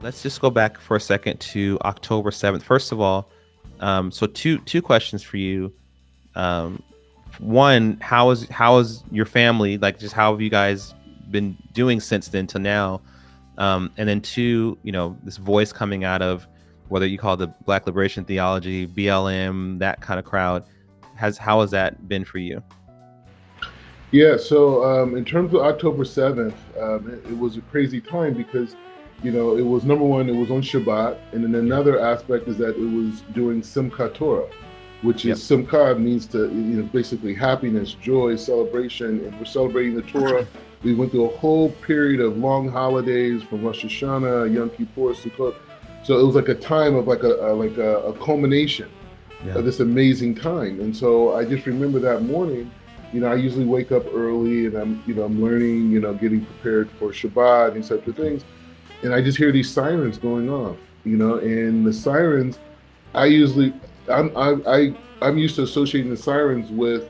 Let's just go back for a second to October 7th. First of all, so two questions for you. Um, One, how is your family, like, just how have you guys been doing since then to now? And then two, this voice coming out of whether you call it the Black Liberation Theology, BLM, that kind of crowd, how has that been for you? Yeah, so in terms of October 7th, it was a crazy time because, it was number one, it was on Shabbat. And then Yeah. another aspect is that it was during Simchat Torah, which Yep. is Simcha means to, basically happiness, joy, celebration. And we're celebrating the Torah. We went through a whole period of long holidays from Rosh Hashanah, Yom Kippur, Sukkot. So it was like a time of like a culmination Yeah. of this amazing time. And so I just remember that morning, I usually wake up early and I'm learning, getting prepared for Shabbat and these types of things. And I just hear these sirens going off, and the sirens, I usually, I'm used to associating the sirens with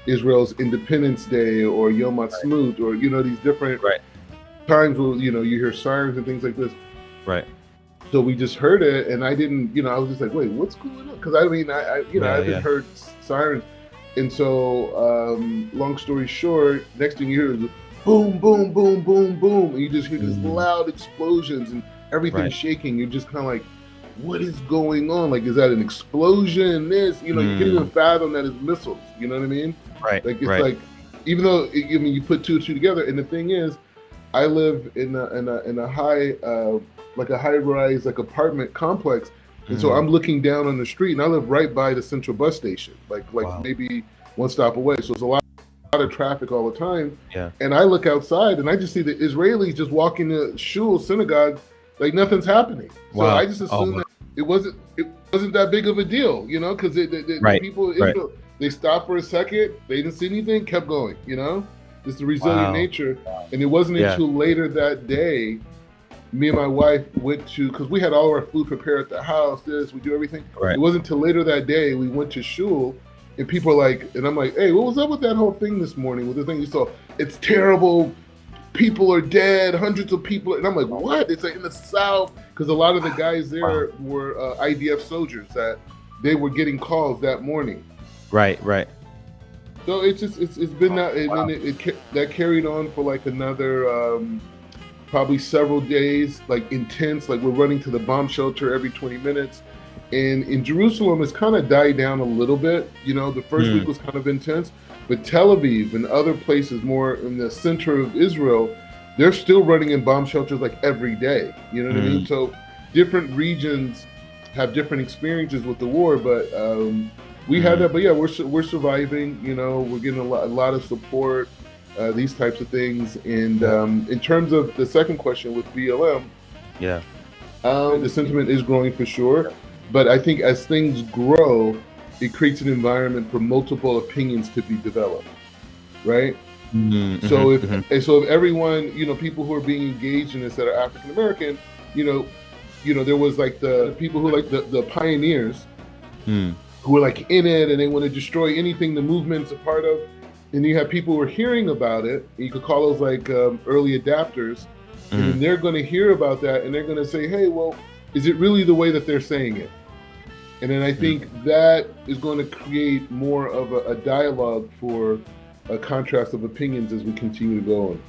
Israel's Independence Day or Yom Ha'atzmaut or, these different Right. times where, you hear sirens and things like this. Right. So we just heard it, and I didn't, I was just like, wait, what's going on? Because I mean, I Yeah. haven't Yeah. heard sirens, and so long story short, next thing you hear is boom, boom, boom, boom, boom, and you just hear these Mhm. loud explosions and everything's Right. shaking. You're just kind of like, what is going on? Like, is that an explosion? This, you can't even Mm. fathom that it's missiles. You know what I mean? Right. Like it's Right. like, even though I mean, you put two and two together, and the thing is, I live in a high like a high rise like apartment complex, and so Mm. I'm looking down on the street, and I live right by the central bus station, like Wow. maybe one stop away. So it's a lot of traffic all the time, Yeah. and I look outside and I just see the Israelis just walking to shul synagogue like nothing's happening. So I Wow. just Oh, assumed wow. that it wasn't that big of a deal, because the Right. people in Right. Israel, they stopped for a second, they didn't see anything, kept going. It's the resilient Wow. nature. And it wasn't Yeah. until later that day, me and my wife went to, because we had all our food prepared at the house, we do everything. Right. It wasn't until later that day we went to shul, and people are like, and I'm like, hey, what was up with that whole thing this morning with the thing you saw? It's terrible. People are dead, hundreds of people. And I'm like, what? It's like in the South, because a lot of the guys Wow. there were IDF soldiers that they were getting calls that morning. Right. Right. So it's been that, and Wow. then that carried on for like another probably several days, like intense. Like we're running to the bomb shelter every 20 minutes. And in Jerusalem, it's kind of died down a little bit. The first Mm. week was kind of intense, but Tel Aviv and other places more in the center of Israel, they're still running in bomb shelters like every day. You know what I mean? Mm. So different regions have different experiences with the war, but we had Mm. that. But yeah, we're surviving. We're getting a lot of support, these types of things. And Yeah. in terms of the second question with BLM, Yeah. the sentiment is growing for sure, but I think as things grow, it creates an environment for multiple opinions to be developed, right? Mm. So Mhm. if Mhm. and so if everyone, people who are being engaged in this that are African American, you know, there was like the people who like the pioneers Mm. who are like in it and they want to destroy anything the movement's a part of, and you have people who are hearing about it. And you could call those like early adapters, and Mm. then they're going to hear about that and they're going to say, hey, well, is it really the way that they're saying it? And then I Mm. think that is going to create more of a dialogue for a contrast of opinions as we continue to go on.